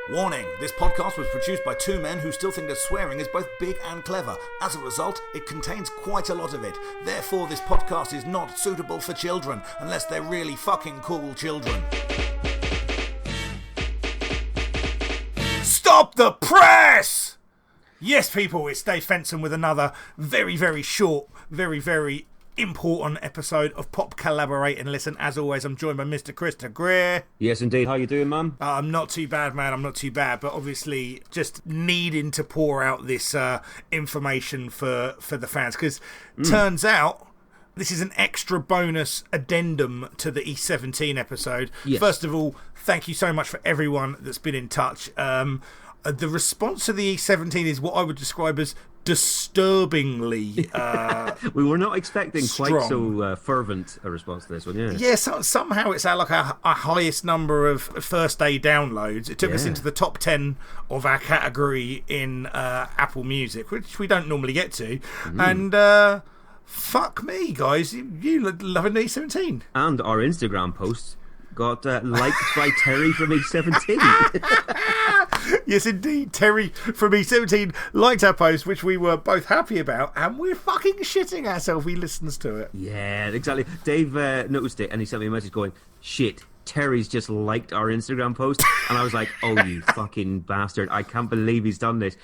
Warning, this podcast was produced by two men who still think that swearing is both big and clever. As a result, it contains quite a lot of it. Therefore, this podcast is not suitable for children, unless they're really fucking cool children. Stop the press! Yes, people, it's Dave Fenson with another very, very short, very, very important episode of Pop Collaborate and Listen. As always, I'm joined by Mr. Krista Greer. Yes, indeed. How you doing, man? I'm not too bad, man. I'm not too bad, but obviously just needing to pour out this information for the fans, because turns out this is an extra bonus addendum to the E17 episode. Yes. First of all, thank you so much for everyone that's been in touch. The response to the E17 is what I would describe as disturbingly we were not expecting strong. Quite so fervent a response to this one, yeah. Yeah, somehow it's at like our highest number of first day downloads. It took us into the top 10 of our category in Apple Music, which we don't normally get to. And fuck me, guys, you love an E17. And our Instagram posts got liked by Terry from E17. Yes, indeed. Terry from E17 liked our post, which we were both happy about, and we're fucking shitting ourselves. He listens to it. Yeah, exactly. Dave noticed it, and he sent me a message going, "Shit, Terry's just liked our Instagram post." And I was like, "Oh, you fucking bastard. I can't believe he's done this."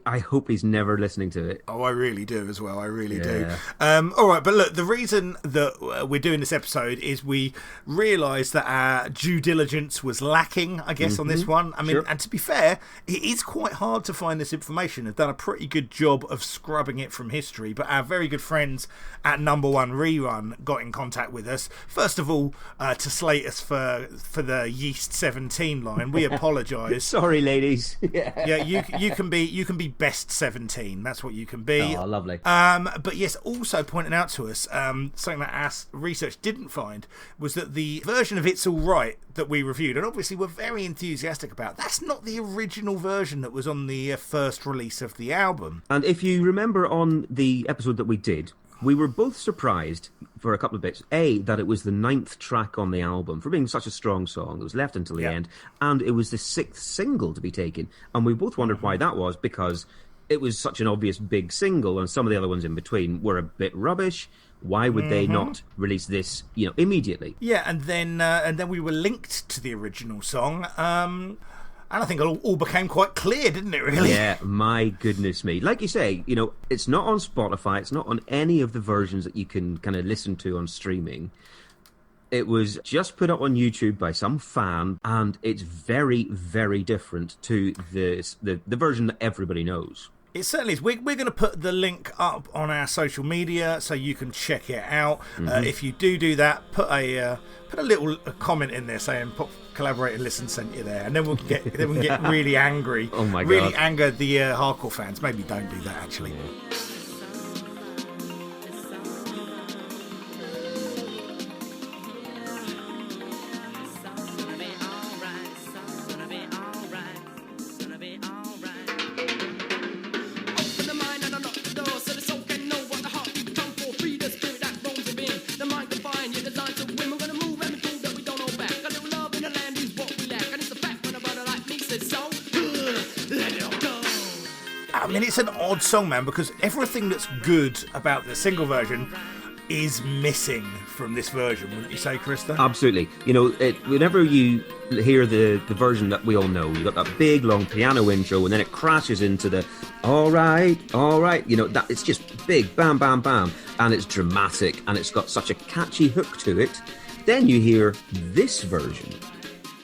I hope he's never listening to it. Oh, I really do as well. I really do. All right, but look, the reason that we're doing this episode is we realised that our due diligence was lacking, I guess, on this one. I mean, and to be fair, it is quite hard to find this information. They've done a pretty good job of scrubbing it from history, but our very good friends at Number One Rerun got in contact with us. First of all, to slate us for the Yeast 17 line. We apologise. Sorry, ladies. Yeah, you can be best 17. That's what you can be. Oh, lovely. But yes, also pointing out to us something that our research didn't find was that the version of It's All Right that we reviewed, and obviously we're very enthusiastic about, that's not the original version that was on the first release of the album. And if you remember on the episode that we did, we were both surprised for a couple of bits. A, that it was the 9th track on the album for being such a strong song. It was left until the end. And it was the 6th single to be taken. And we both wondered why that was, because it was such an obvious big single and some of the other ones in between were a bit rubbish. Why would they not release this, immediately? Yeah, and then we were linked to the original song. And I think it all became quite clear, didn't it, really? Yeah, my goodness me. Like you say, it's not on Spotify. It's not on any of the versions that you can kind of listen to on streaming. It was just put up on YouTube by some fan, and it's very, very different to the version that everybody knows. It certainly is. We're going to put the link up on our social media so you can check it out. If you do that, put a little comment in there saying "Pop Collaborate and Listen sent you there," and then we'll get really angry. Oh my god! Really anger the hardcore fans. Maybe don't do that actually. I mean, it's an odd song, man, because everything that's good about the single version is missing from this version, wouldn't you say, Krista? Absolutely. Whenever you hear the version that we all know, you got that big, long piano intro, and then it crashes into the all right, that it's just big, bam, bam, bam, and it's dramatic, and it's got such a catchy hook to it. Then you hear this version,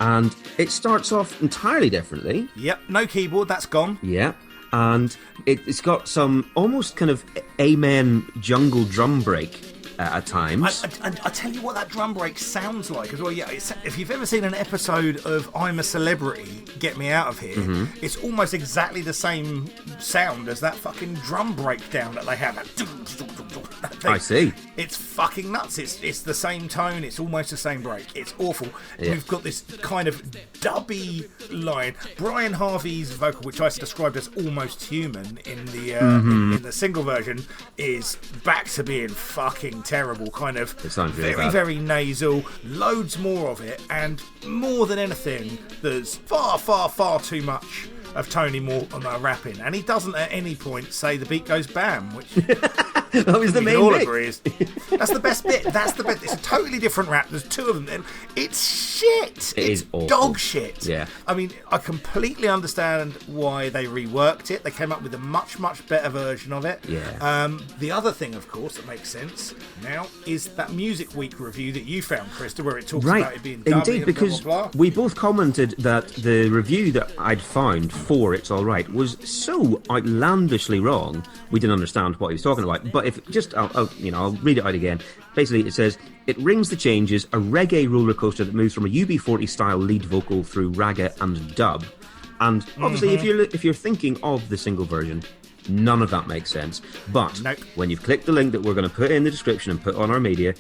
and it starts off entirely differently. Yep, no keyboard, that's gone. Yeah. And it's got some almost kind of amen jungle drum break at times. I tell you what that drum break sounds like as well. Yeah, if you've ever seen an episode of I'm a Celebrity, Get Me Out of Here, it's almost exactly the same sound as that fucking drum breakdown that they have. That I see. It's fucking nuts. It's the same tone. It's almost the same break. It's awful. Yeah. We've got this kind of dubby line. Brian Harvey's vocal, which I described as almost human in the in the single version, is back to being fucking terrible. Kind of very, very nasal. Loads more of it, and more than anything, there's far, far, far too much of Tony Moore on our rapping, and he doesn't at any point say the beat goes bam, which that was the main all bit. Agree is, that's the best bit. That's the best. It's a totally different rap. There's two of them. It's shit. It's awful. Dog shit. Yeah. I mean, I completely understand why they reworked it. They came up with a much, much better version of it. Yeah. The other thing, of course, that makes sense now is that Music Week review that you found, Krista, where it talks about it being dubbing. Indeed, because blah, blah, blah. we both commented that the review that I'd found for It's All Right was so outlandishly wrong, we didn't understand what he was talking about. But if just, I'll read it out again. Basically, it says, it rings the changes, a reggae roller coaster that moves from a UB40 style lead vocal through ragga and dub. And obviously, if you're thinking of the single version, none of that makes sense. But when you've clicked the link that we're going to put in the description and put on our media,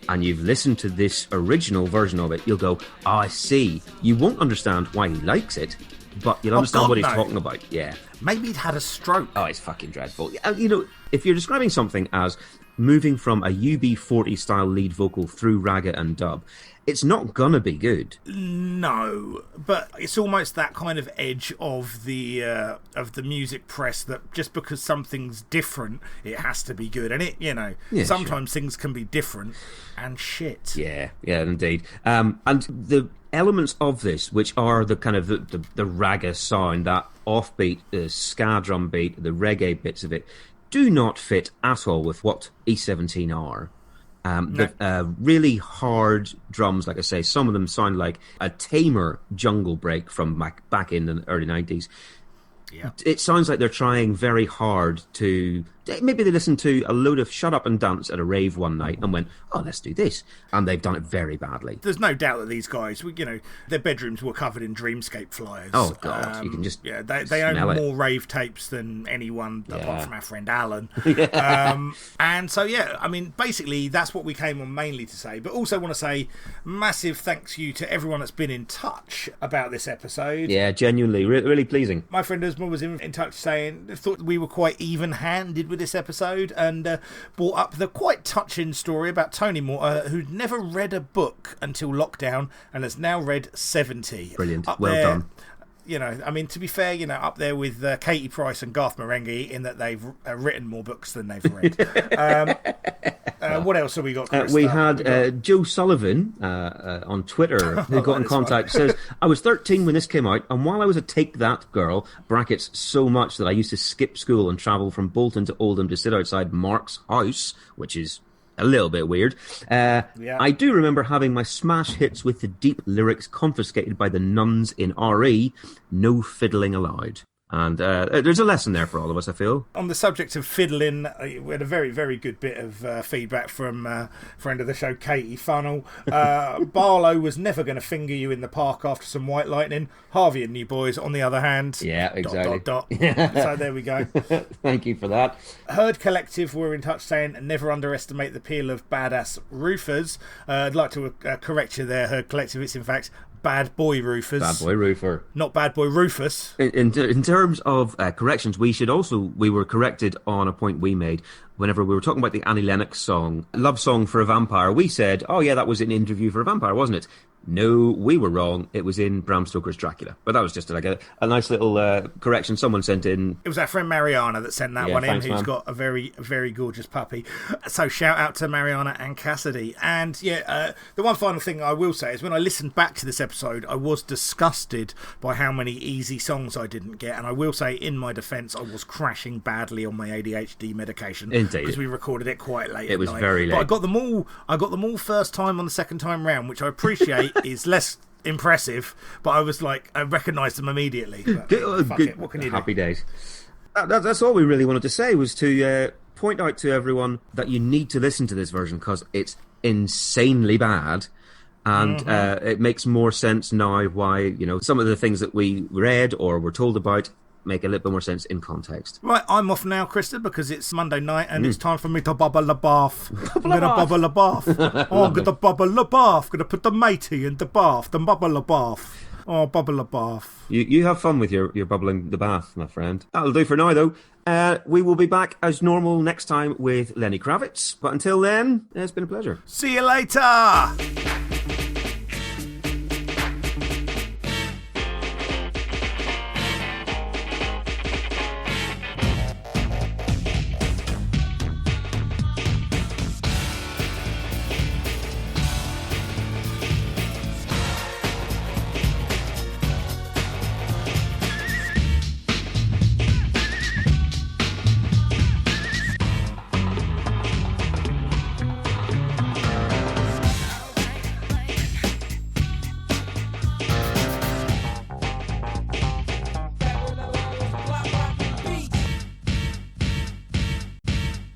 and you've listened to this original version of it, you'll go, oh, I see. You won't understand why he likes it, but you'll understand what he's talking about. Yeah. Maybe he'd had a stroke. Oh, it's fucking dreadful. You know, if you're describing something as moving from a UB40 style lead vocal through ragga and dub, it's not gonna be good. No, but it's almost that kind of edge of the music press that just because something's different, it has to be good. And it, sometimes things can be different and shit. Yeah, indeed. And the elements of this, which are the kind of the ragga sound, that offbeat ska drum beat, the reggae bits of it, do not fit at all with what E17 are. The really hard drums, like I say, some of them sound like a tamer jungle break from back in the early 90s. Yeah. It sounds like they're trying very hard to... Maybe they listened to a load of Shut Up and Dance at a rave one night and went, oh, let's do this. And they've done it very badly. There's no doubt that these guys, their bedrooms were covered in Dreamscape flyers. Oh, God. You can just they own more rave tapes than anyone apart from our friend Alan. And so, basically, that's what we came on mainly to say. But also want to say massive thanks you to everyone that's been in touch about this episode. Yeah, genuinely. Really pleasing. My friend Usman was in touch saying, thought we were quite even-handed with this episode, and brought up the quite touching story about Tony Moore, who'd never read a book until lockdown and has now read 70. Brilliant. Done. To be fair, up there with Katie Price and Garth Marenghi in that they've written more books than they've read. What else have we got, Chris? We had Joe Sullivan on Twitter who got in contact. Says, I was 13 when this came out, and while I was a take that girl, brackets so much that I used to skip school and travel from Bolton to Oldham to sit outside Mark's house, which is a little bit weird. I do remember having my smash hits with the deep lyrics confiscated by the nuns in RE, no fiddling allowed. And there's a lesson there for all of us, I feel. On the subject of fiddling, we had a very, very good bit of feedback from friend of the show, Katie Funnell. Barlow was never going to finger you in the park after some white lightning. Harvey and you boys, on the other hand. Yeah, exactly. ... So there we go. Thank you for that. Herd Collective were in touch saying, never underestimate the appeal of badass roofers. I'd like to correct you there, Herd Collective. It's in fact Bad Boy Roofers. Bad Boy Roofer. Not Bad Boy Rufus. In terms of corrections, we were corrected on a point we made whenever we were talking about the Annie Lennox song, Love Song for a Vampire. We said, oh yeah, that was an interview for a vampire, wasn't it? No, we were wrong. It was in Bram Stoker's Dracula. But that was just like a nice little correction someone sent in. It was our friend Mariana that sent that one in, who's got a very, very gorgeous puppy. So shout out to Mariana and Cassidy. And the one final thing I will say is when I listened back to this episode, I was disgusted by how many easy songs I didn't get. And I will say, in my defence, I was crashing badly on my ADHD medication. Indeed. Because we recorded it quite late. It was night. Very late. But I got them all first time on the second time round, which I appreciate. Is less impressive, but I was like, I recognised them immediately. Fuck it. What can you do? Happy days. That's all we really wanted to say, was to point out to everyone that you need to listen to this version because it's insanely bad, and it makes more sense now why some of the things that we read or were told about make a little bit more sense in context. Right, I'm off now, Krista, because it's Monday night and it's time for me to bubble a bath. I'm going to bubble a bath. Oh, I'm going to bubble a bath. Going to put the matey in the bath, the bubble a bath. Oh, bubble a bath. You have fun with your bubbling the bath, my friend. That'll do for now, though. We will be back as normal next time with Lenny Kravitz. But until then, it's been a pleasure. See you later.